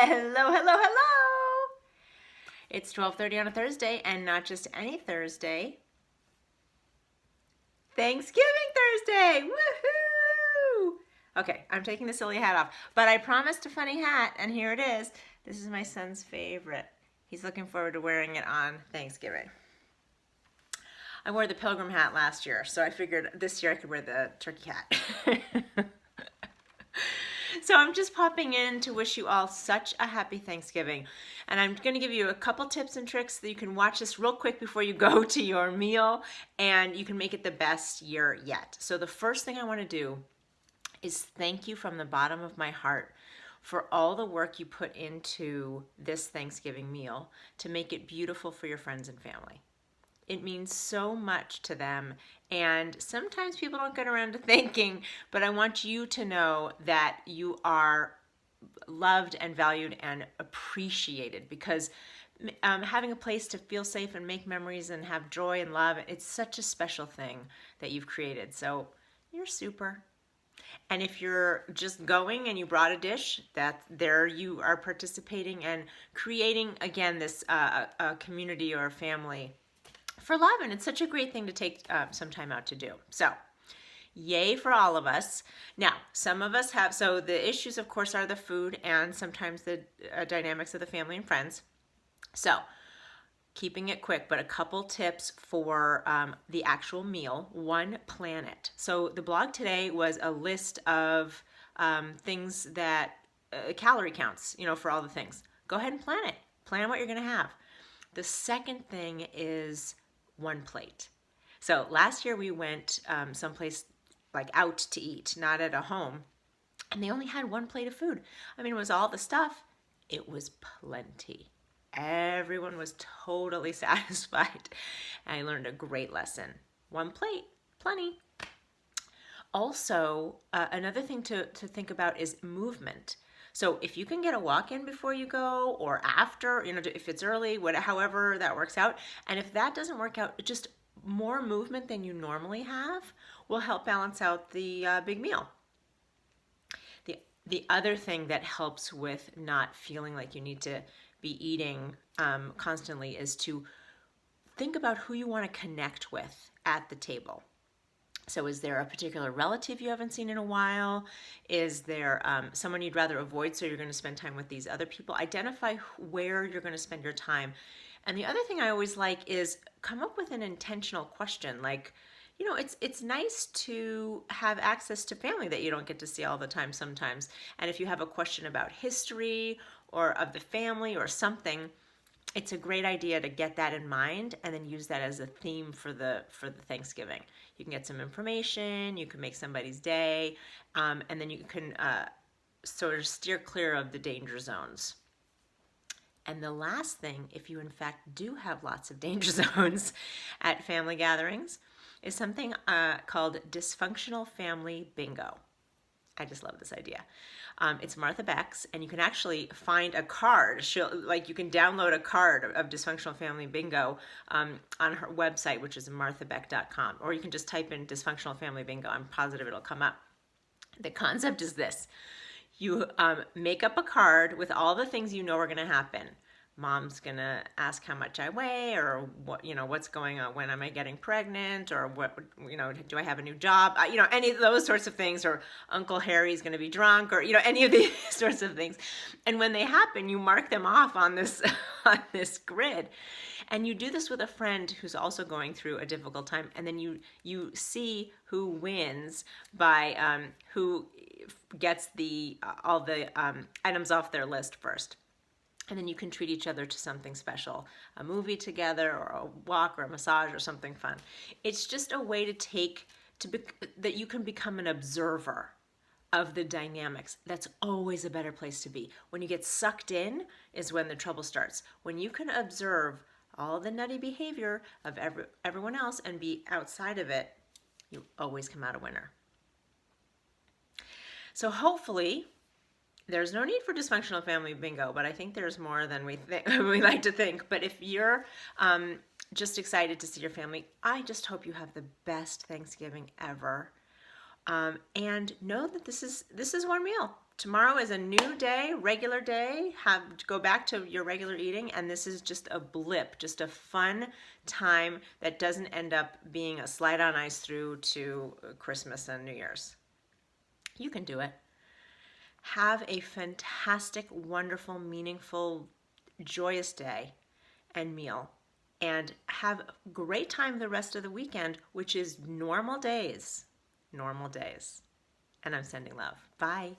Hello, hello, hello. It's 12:30 on a Thursday, and not just any Thursday. Thanksgiving Thursday. Woohoo! Okay, I'm taking the silly hat off, but I promised a funny hat, and here it is. This is my son's favorite. He's looking forward to wearing it on Thanksgiving. I wore the pilgrim hat last year, so I figured this year I could wear the turkey hat. So I'm just popping in to wish you all such a happy Thanksgiving. And I'm going to give you a couple tips and tricks that you can watch this real quick before you go to your meal, and you can make it the best year yet. So the first thing I want to do is thank you from the bottom of my heart for all the work you put into this Thanksgiving meal to make it beautiful for your friends and family. It means so much to them, and sometimes people don't get around to thanking, but I want you to know that you are loved and valued and appreciated, because having a place to feel safe and make memories and have joy and love, it's such a special thing that you've created. So you're super. And if you're just going and you brought a dish, that there you are participating and creating again this a community or a family for love, and it's such a great thing to take some time out to do. So yay for all of us. Now, some of us have, so the issues of course are the food and sometimes the dynamics of the family and friends. So keeping it quick, but a couple tips for the actual meal. One, plan it. So the blog today was a list of things that, calorie counts, for all the things. Go ahead and plan it. Plan what you're gonna have. The second thing is one plate. So last year we went someplace like out to eat, not at a home, and they only had one plate of food. I mean, it was all the stuff. It was plenty. Everyone was totally satisfied. I learned a great lesson. One plate, plenty. Also, another thing to think about is movement. So if you can get a walk in before you go or after, if it's early, however that works out. And if that doesn't work out, just more movement than you normally have will help balance out the big meal. The other thing that helps with not feeling like you need to be eating constantly is to think about who you want to connect with at the table. So is there a particular relative you haven't seen in a while? Is there someone you'd rather avoid, so you're going to spend time with these other people? Identify where you're going to spend your time. And the other thing I always like is come up with an intentional question. Like, it's nice to have access to family that you don't get to see all the time sometimes. And if you have a question about history or of the family or something, it's a great idea to get that in mind and then use that as a theme for the Thanksgiving. You can get some information, you can make somebody's day, and then you can sort of steer clear of the danger zones. And the last thing, if you in fact do have lots of danger zones at family gatherings, is something called Dysfunctional Family Bingo. I just love this idea. It's Martha Beck's, and you can actually find a card. You can download a card of Dysfunctional Family Bingo on her website, which is marthabeck.com. Or you can just type in Dysfunctional Family Bingo. I'm positive it'll come up. The concept is this. You make up a card with all the things you know are going to happen. Mom's gonna ask how much I weigh, or what's going on, when am I getting pregnant, or do I have a new job, any of those sorts of things, or Uncle Harry's gonna be drunk, or any of these sorts of things. And when they happen, you mark them off on this on this grid, and you do this with a friend who's also going through a difficult time, and then you see who wins by who gets all the items off their list first. And then you can treat each other to something special, a movie together or a walk or a massage or something fun. It's just a way that you can become an observer of the dynamics. That's always a better place to be. When you get sucked in is when the trouble starts. When you can observe all the nutty behavior of everyone else and be outside of it, you always come out a winner. So hopefully, there's no need for Dysfunctional Family Bingo, but I think there's more than we like to think. But if you're just excited to see your family, I just hope you have the best Thanksgiving ever. And know that this is one meal. Tomorrow is a new day, regular day. Go back to your regular eating, and this is just a blip, just a fun time that doesn't end up being a slide on ice through to Christmas and New Year's. You can do it. Have a fantastic, wonderful, meaningful, joyous day and meal. And have a great time the rest of the weekend, which is normal days. Normal days. And I'm sending love. Bye.